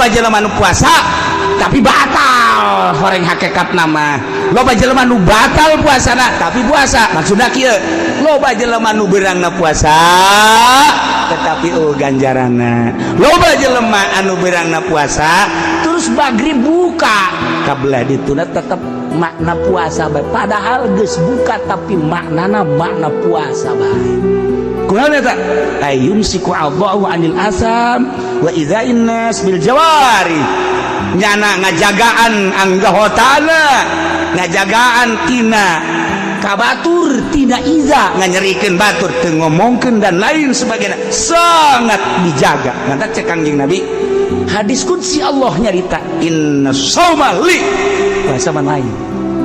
loba jelema nu puasa tapi batal horeng hakikat nama, loba jelema nu batal puasana tapi puasa maksudna kieu, loba jelema nu beurangna puasa tetapi ganjaranna, loba jelema anu beurangna puasa terus maghrib buka kabelah dituna tetep makna puasa bae, padahal geus buka tapi maknana makna puasa bae. Kunaon eta? Ayumsiku Allahu anil asam wa idza'in nas bil jawari. Nyana ngajagaan anggahotana, ngajagaan tina kabatur tina iza, nganyerikeun batur teu ngomongkeun dan lain sebagainya sangat dijaga. Ngata cek Kangjeng Nabi hadis qudsi Allah nyarita inna shauma li puasa man aing.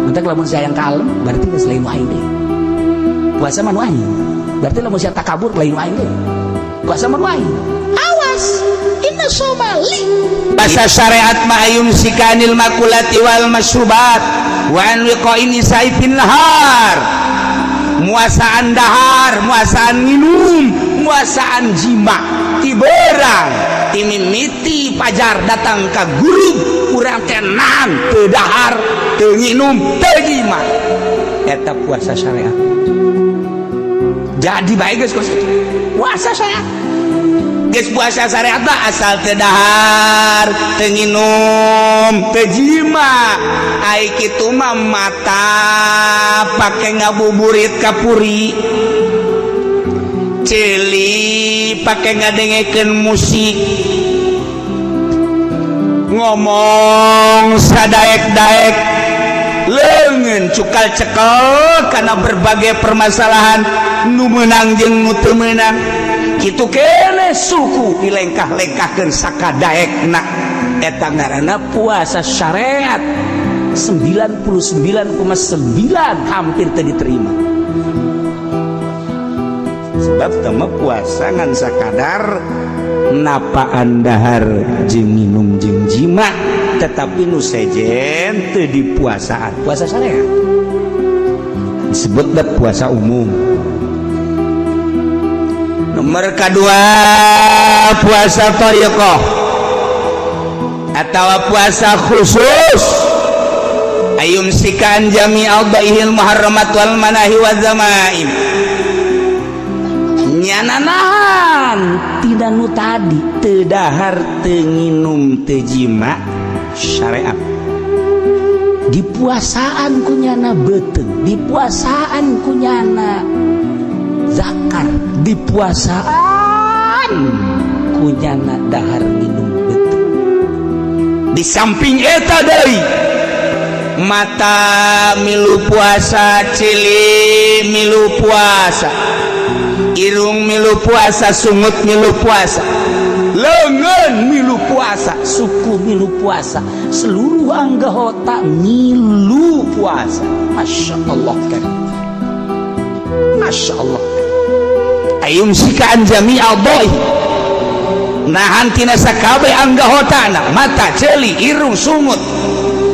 Mentek lamun sayang kalem berarti geus lain aing deui. Puasa man aing berarti lamun sia takabur lain aing deui. Puasa man aing. Awas inna shauma li. Bahasa syariat ma yumsikanil makulati wal masyrubat wa an wiqa'in saifin lahar. Muasaan dahar, muasaan minum, muasaan jima ti beurang ti mimiti pajar datang ka guru urang teh naon teu dahar teu nginum teu jima eta puasa syariat. Jadi bae geus puasa syariat, geus puasa syariat mah asal teu dahar teu nginum teu jima ai kitu mah mata pake ngabuburit ka puri, cili pakai ngadengekeun musik, ngomong sadaek-daek, leungeun cukal cekel karena berbagai permasalahan nu meunang jeung nu teu meunang. Kitu keneh suku dilengkah-lengkahkeun sakadaekna, eta ngaranna puasa syariat. 99,9 hampir teu diterima. Sebab tema puasa ngan sakadar napaan dahar jeung minum jeung jima, tetapi nu sejen teu dipuasaan. Puasa syariat disebut da puasa umum. Nomor kedua puasa thariqah atau puasa khusus. Ayumsikan jami'al baihil muharramat wal manahi wa zamaim. Nyananan tidak nu tadi teu dahar teu nginum teu jima syariat. Dipuasaan kunyana beuteuh, dipuasaan kunyana zakar, dipuasaan kunyana dahar nginum beuteuh. Di samping eta deui mata milu puasa, cili milu puasa, irung milu puasa, sungut milu puasa, leungeun milu puasa, suku milu puasa, seluruh anggota milu puasa. Masya Allah kan, Masya Allah. Ayumsikan jami'al baih, nahan tina sakabeh anggotana, mata, celi, irung, sungut,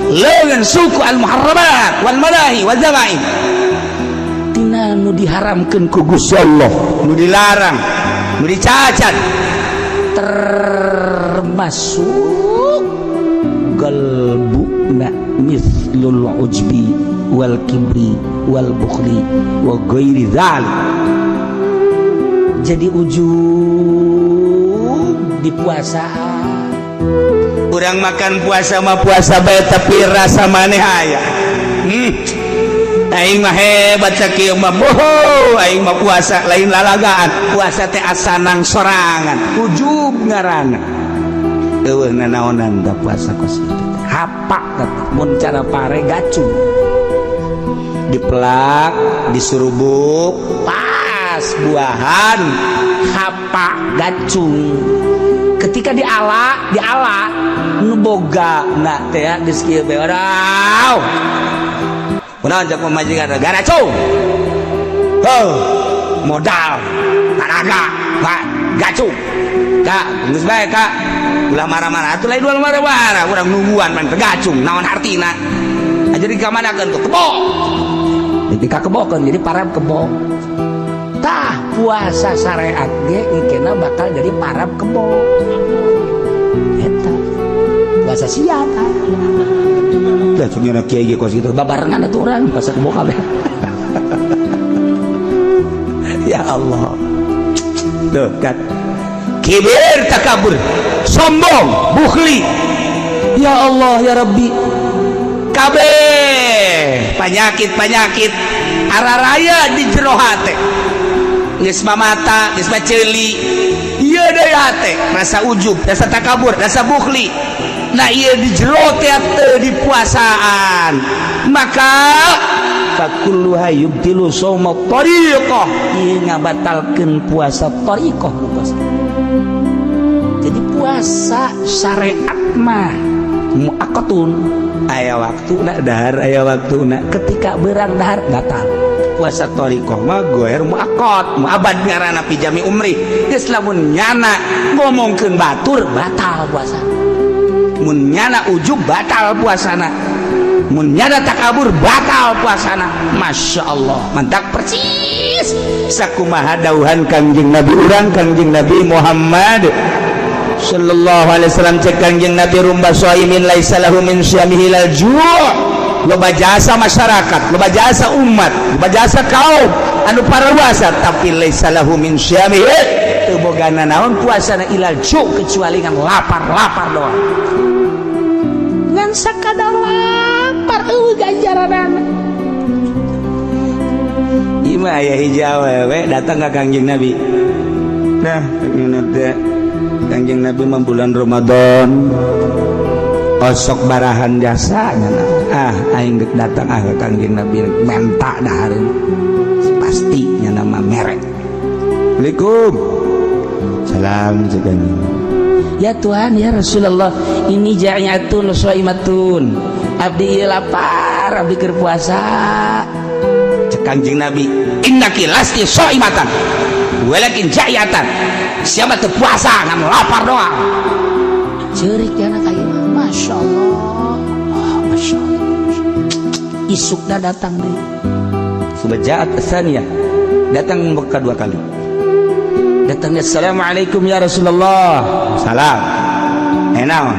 leungeun suku al muharramat wal manahi wa zamaim. Tina nu diharamkeun ku Gusti Allah, nu dilarang, nu dicacat, termasuk galbuna mithlul ujbi wal kibri wal bukhli wa ghairi dzalik. Jadi ujub di puasa. Urang makan puasa mah puasa bae tapi rasa maneh aya. Aing mah hebat sakieu mah boho, aing mah puasa lain lalagaan. Puasa teh asanang sorangan, ujub ngaranna. Eueuh nanaonan da puasa kos kitu. Hapak teh mun cara pare gacung. Dipelak, disurubuk, pas buahan, hapak gacung. Ketika diala nu boga na teh geus kieu bae oraw. Kunaon cak pamajikan gara cung. Modal tenaga gacung. Kak, geus bae Kak. Ulah marah-marah atuh lain ulah marah-marah, urang nungguan man gacung naon artina. Jadi ka manakeun tuh kebo. Ketika kebokeun jadi parab kebo. Tah puasa syariat ge engkena bakal jadi parab kebo. Eta kasihan dah cuma kiai ge kos gitu babarengan atuh urang pas kubo kabeh ya Allah tuh kan kibir takabur sombong bukhli ya Allah ya Rabbi kabeh penyakit araraya di jero hate geus mamata geus baceuli ieu deui hate rasa ujub rasa takabur rasa bukhli nah ieu di jero teh di puasaan maka fakulluha yubtilu shauma tariqah ieu ngabatalkeun puasa tariqah jadi puasa syariat mah muakkatun aya waktuna dahar aya waktuna ketika beurang dahar batal puasa tariqah mah goer muakkad muabad ngaranna pijami umri geus lamun nyana ngomongkeun batur batal puasa mun nyana ujub batal puasana mun nyana takabur batal puasana masyaallah mantak persis sakumaha dawuhan Kangjeng Nabi urang Kangjeng Nabi Muhammad sallallahu alaihi wasallam cek Kangjeng Nabi rumba shaimin laisa lahu min syamihi lal ju' loba jasa masyarakat loba jasa umat loba jasa kaum anu paraluasa tapi laisa lahu min syamihi teu bogana naon puasana ilal ju' kecuali ngan lapar doang ngan sakadar lapar ganjaranana ima aya hiji awewe datang ka Kangjeng Nabi nah Kangjeng Nabi mah bulan Ramadan osok barahan jasanya aing geus datang ke Kangjeng Nabi menta dahareun pasti nya nama merek Assalamualaikum salam Kangjeng ya Tuhan ya Rasulullah ini ja'iyatun shaimatun abdi lapar abdi keur puasa cek Kangjeng Nabi innaki lasti shaimatan walakin ja'iyatan siapa teu puasa ngan lapar doang ceurik jana ka ieu Masya Allah Masya Allah isukna datang deh subajaat tsaniyah datang kedua kali datangnya assalamualaikum ya Rasulullah salam enaon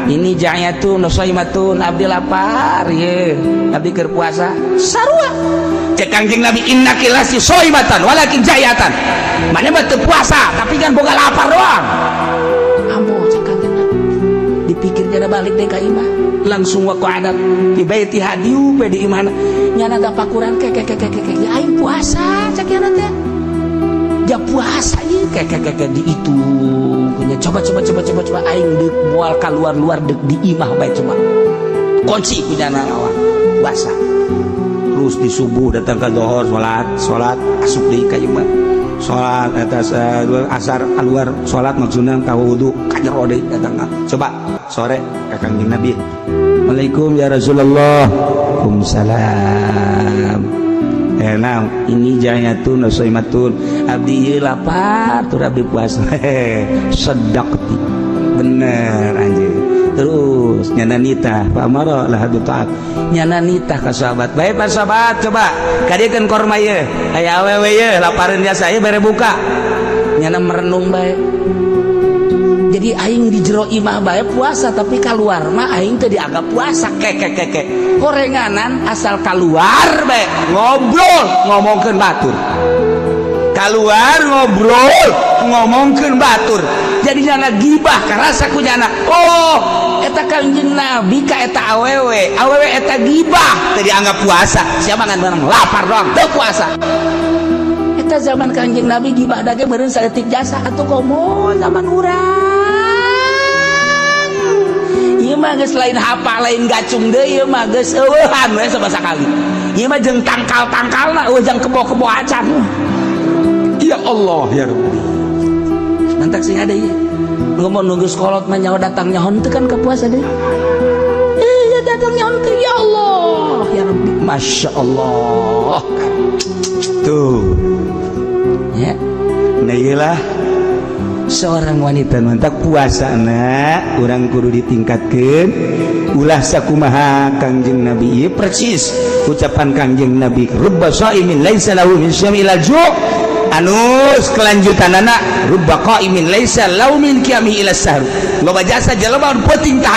ini ja'iyatun shaimatun abdi lapar ye abdi keur puasa sarua cek Kangjeng Nabi innaki lasti shaimatan walakin ja'iyatan mana mah teu puasa tapi kan boga lapar doang ambo cek Kangjeng Nabi dipikir jana balik deh ka imah langsung waqa'adat di baiti hadiu pe di imana nyana gapakuran ke aing puasa cek yana teh ja puasa ieu ke di itu punya coba aing deuk moal kaluar deuk di imah bae coba kunci ku jana lawan puasa terus di subuh datang ke zuhur salat asup deui ka imah salat atas asar keluar salat maksudna ka wudu ka jero deui datang coba sore ka Kangjeng Nabi Waalaikum ya Rasulullah Waalaikumsalam nah ini ja'iyatun shaimatun abdi ieu lapar tur abdi puasa sedaqti bener anjing terus nyana nitah fa amara lah taat nyana nitah ka sahabat bae para sahabat coba kadiekeun korma ieu aya awewe ieu lapareun biasa ieu bare buka nyana merenung bae jadi aing di jero imah bae puasa tapi keluar mah aing teh dianggap puasa keke gorenganan asal keluar bae ngobrol ngomongkeun batur keluar ngobrol ngomongkeun batur jadi nyana gibah karasa ku nyana oh eta Kangjeng Nabi ka eta awewe eta gibah teh dianggap puasa siapa ngan bareng lapar doang teu puasa eta zaman Kangjeng Nabi gibah dage beureun saeutik jasa atuh komo zaman urang ieu mah geus lain hafal lain gacung deui ieu mah geus eueuhan we sabasa kali ieu mah jeung tangkal-tangkalna eueuh jeung kebo-kebo acan ya Allah ya Rabbi nantak sing ada ieu ngomong nunggu sekolot mah nyaho datang nyahon teu kan ka puasa deui iya datang nyahon teu ya Allah ya Rabbi Masya Allah tuh ya nah iyalah seorang wanita mantak puasana urang kudu ditingkatkeun ulah sakumaha Kangjeng Nabi ieu persis ucapan Kangjeng Nabi rubba shaimin laisa lahu min syamil ju' anus kelanjutanana rubba qaimin laisa lahu min qiyami ila sahur loba jasa jelema peuting tahajud